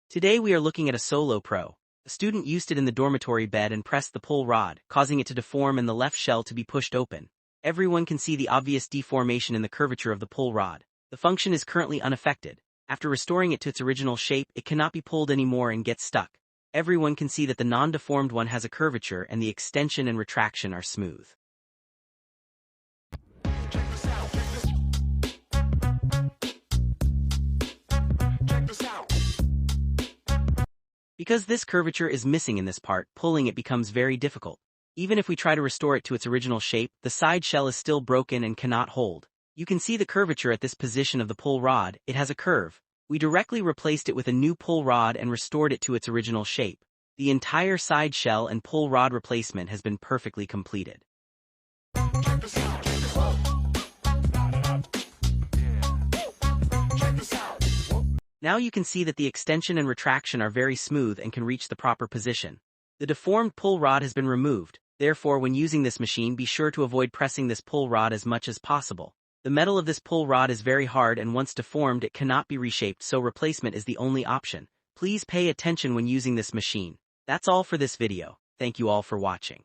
Today we are looking at a Solo Pro. A student used it in the dormitory bed and pressed the pull rod, causing it to deform and the left shell to be pushed open. Everyone can see the obvious deformation in the curvature of the pull rod. The function is currently unaffected. After restoring it to its original shape, it cannot be pulled anymore and gets stuck. Everyone can see that the non-deformed one has a curvature and the extension and retraction are smooth. Because this curvature is missing in this part, pulling it becomes very difficult. Even if we try to restore it to its original shape, the side shell is still broken and cannot hold. You can see the curvature at this position of the pull rod. It has a curve. We directly replaced it with a new pull rod and restored it to its original shape. The entire side shell and pull rod replacement has been perfectly completed. Now you can see that the extension and retraction are very smooth and can reach the proper position. The deformed pull rod has been removed, therefore when using this machine be sure to avoid pressing this pull rod as much as possible. The metal of this pull rod is very hard and once deformed it cannot be reshaped, so replacement is the only option. Please pay attention when using this machine. That's all for this video. Thank you all for watching.